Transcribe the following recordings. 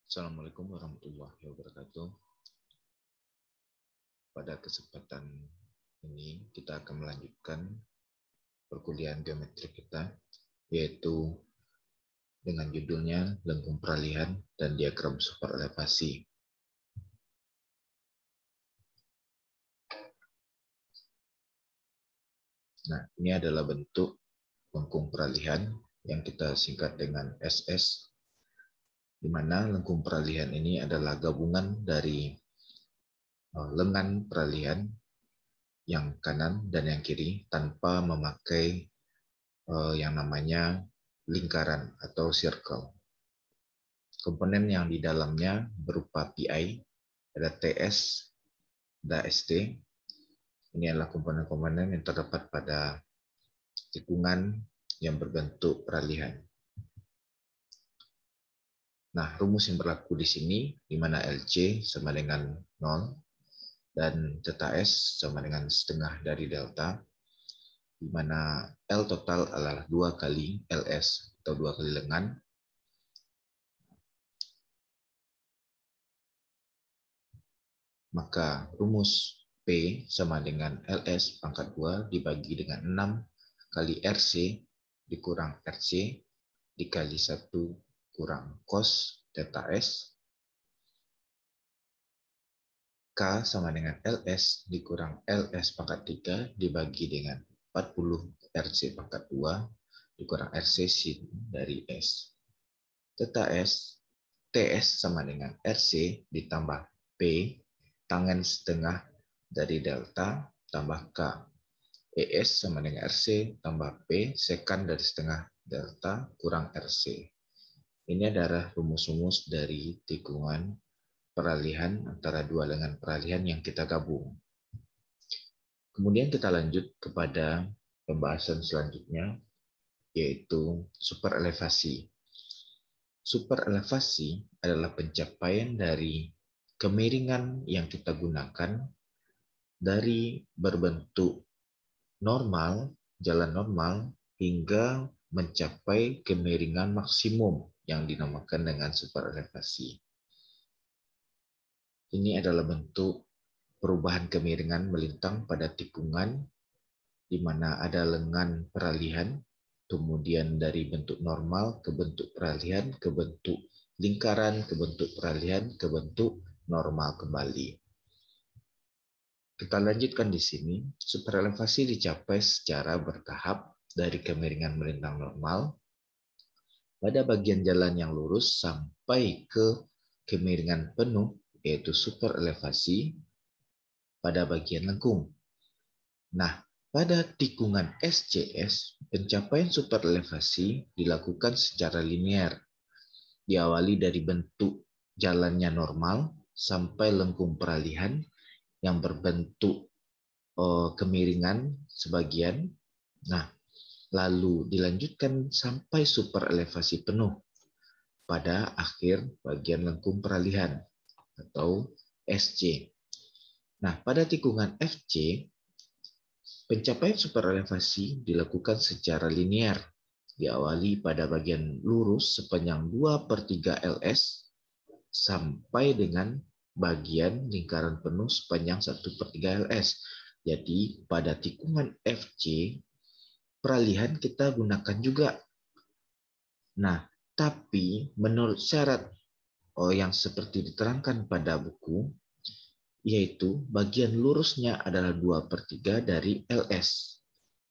Assalamualaikum warahmatullahi wabarakatuh. Pada kesempatan ini kita akan melanjutkan perkuliahan geometri kita, yaitu dengan judulnya lengkung peralihan dan diagram superelevasi. Nah, ini adalah bentuk lengkung peralihan yang kita singkat dengan SS, di mana lengkung peralihan ini adalah gabungan dari lengan peralihan yang kanan dan yang kiri tanpa memakai yang namanya lingkaran atau circle. Komponen yang di dalamnya berupa PI, ada TS, ada ST. Ini adalah komponen-komponen yang terdapat pada tikungan yang berbentuk peralihan. Nah, rumus yang berlaku di sini, di mana LC sama dengan 0, dan theta S sama dengan setengah dari delta, di mana L total adalah 2 kali LS atau 2 kali lengan. Maka rumus P sama dengan LS pangkat 2 dibagi dengan 6 kali RC dikurang RC dikali 1 kurang cos theta S. K sama dengan LS dikurang LS pangkat 3 dibagi dengan 40 RC pangkat 2 dikurang RC sin dari S. Theta S, TS sama dengan RC ditambah P tangen setengah dari delta tambah K. ES sama dengan RC tambah P sekan dari setengah delta kurang RC. Ini adalah rumus-rumus dari tikungan peralihan antara dua lengan peralihan yang kita gabung. Kemudian kita lanjut kepada pembahasan selanjutnya, yaitu superelevasi. Superelevasi adalah pencapaian dari kemiringan yang kita gunakan dari berbentuk normal, jalan normal, hingga mencapai kemiringan maksimum yang dinamakan dengan superelevasi. Ini adalah bentuk perubahan kemiringan melintang pada tikungan, di mana ada lengan peralihan, kemudian dari bentuk normal ke bentuk peralihan, ke bentuk lingkaran, ke bentuk peralihan, ke bentuk normal kembali. Kita lanjutkan di sini, superelevasi dicapai secara bertahap dari kemiringan melintang normal pada bagian jalan yang lurus sampai ke kemiringan penuh, yaitu superelevasi pada bagian lengkung. Nah, pada tikungan SCS, pencapaian superelevasi dilakukan secara linear, diawali dari bentuk jalannya normal sampai lengkung peralihan yang berbentuk kemiringan sebagian. Nah, lalu dilanjutkan sampai superelevasi penuh pada akhir bagian lengkung peralihan atau SC. Nah, pada tikungan FC, pencapaian superelevasi dilakukan secara linear, diawali pada bagian lurus sepanjang 2/3 LS sampai dengan bagian lingkaran penuh sepanjang 1/3 LS. Jadi pada tikungan FC, peralihan kita gunakan juga. Nah, tapi menurut syarat yang seperti diterangkan pada buku, yaitu bagian lurusnya adalah 2/3 dari LS.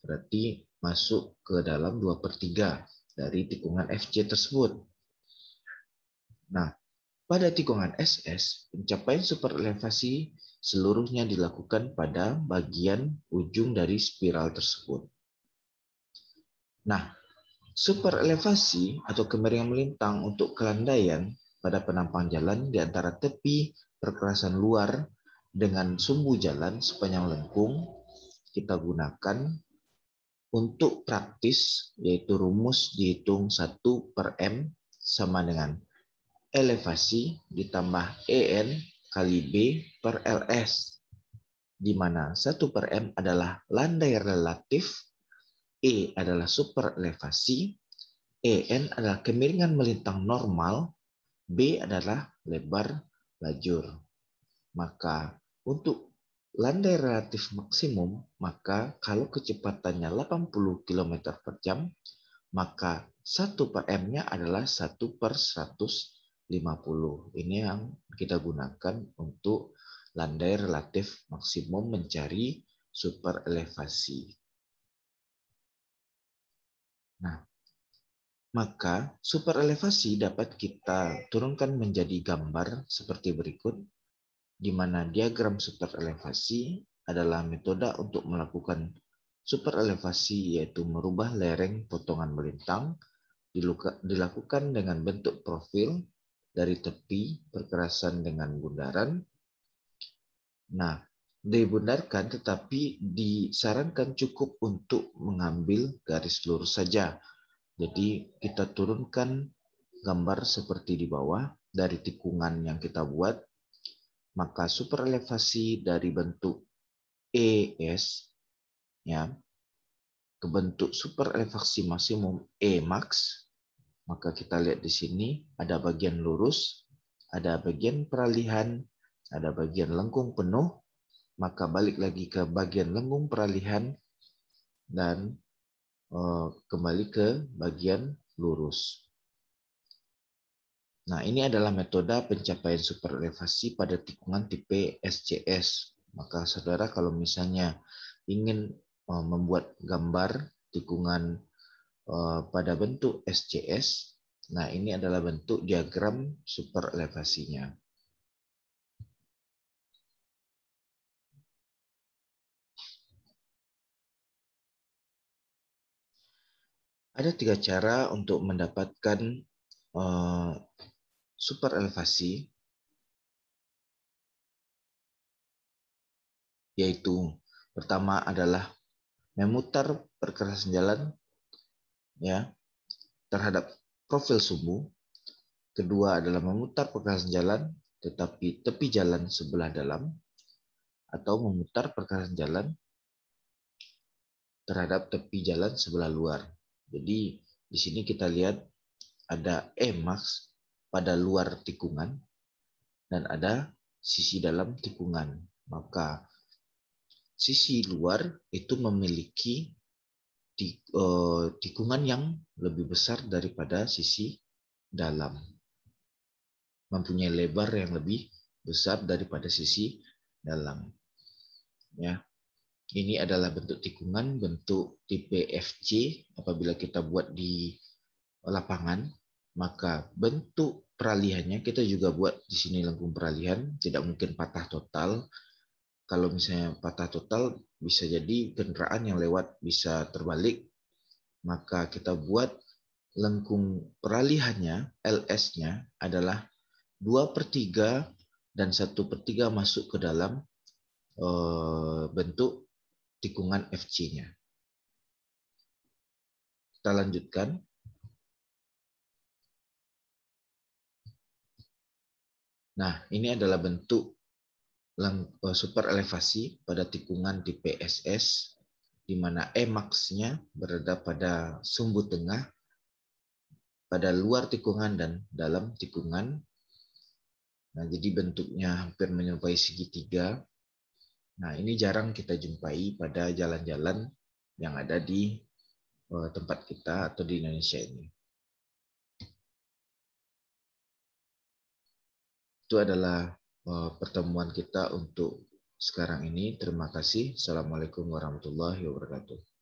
Berarti masuk ke dalam 2/3 dari tikungan FC tersebut. Nah, pada tikungan SS, pencapaian superelevasi seluruhnya dilakukan pada bagian ujung dari spiral tersebut. Nah, superelevasi atau kemiringan melintang untuk kelandaian pada penampang jalan di antara tepi perkerasan luar dengan sumbu jalan sepanjang lengkung kita gunakan untuk praktis, yaitu rumus dihitung 1/M sama dengan elevasi ditambah EN kali B per LS, di mana 1/M adalah landai relatif, E adalah superelevasi, EN adalah kemiringan melintang normal, B adalah lebar lajur. Maka untuk landai relatif maksimum, maka kalau kecepatannya 80 km per jam, maka 1 per M-nya adalah 1 per 150. Ini yang kita gunakan untuk landai relatif maksimum mencari super elevasi. Nah, maka super elevasi dapat kita turunkan menjadi gambar seperti berikut, di mana diagram super elevasi adalah metode untuk melakukan super elevasi, yaitu merubah lereng potongan melintang, dilakukan dengan bentuk profil dari tepi perkerasan dengan bundaran. Nah, dibundarkan tetapi disarankan cukup untuk mengambil garis lurus saja. Jadi kita turunkan gambar seperti di bawah dari tikungan yang kita buat. Maka super elevasi dari bentuk ES ya ke bentuk super elevasi maksimum E max. Maka kita lihat di sini ada bagian lurus, ada bagian peralihan, ada bagian lengkung penuh. Maka balik lagi ke bagian lengkung peralihan dan kembali ke bagian lurus. Nah, ini adalah metode pencapaian super elevasi pada tikungan tipe SCS. Maka saudara kalau misalnya ingin membuat gambar tikungan pada bentuk SCS, nah ini adalah bentuk diagram super elevasinya. Ada 3 cara untuk mendapatkan super elevasi, yaitu pertama adalah memutar perkerasan jalan ya terhadap profil sumbu. Kedua adalah memutar perkerasan jalan tetapi tepi jalan sebelah dalam, atau memutar perkerasan jalan terhadap tepi jalan sebelah luar. Jadi di sini kita lihat ada E max pada luar tikungan dan ada sisi dalam tikungan. Maka sisi luar itu memiliki tikungan yang lebih besar daripada sisi dalam, mempunyai lebar yang lebih besar daripada sisi dalam. Ya, ini adalah bentuk tikungan bentuk tipe FC. Apabila kita buat di lapangan, maka bentuk peralihannya kita juga buat di sini lengkung peralihan. Tidak mungkin patah total. Kalau misalnya patah total, bisa jadi kendaraan yang lewat bisa terbalik. Maka kita buat lengkung peralihannya, LS-nya adalah 2/3 dan 1/3 masuk ke dalam bentuk tikungan FC-nya. Kita lanjutkan. Nah, ini adalah bentuk super elevasi pada tikungan tipe SS, di mana E max-nya berada pada sumbu tengah, pada luar tikungan dan dalam tikungan. Nah, jadi bentuknya hampir menyerupai segitiga. Nah, ini jarang kita jumpai pada jalan-jalan yang ada di tempat kita atau di Indonesia ini. Itu adalah pertemuan kita untuk sekarang ini. Terima kasih. Assalamualaikum warahmatullahi wabarakatuh.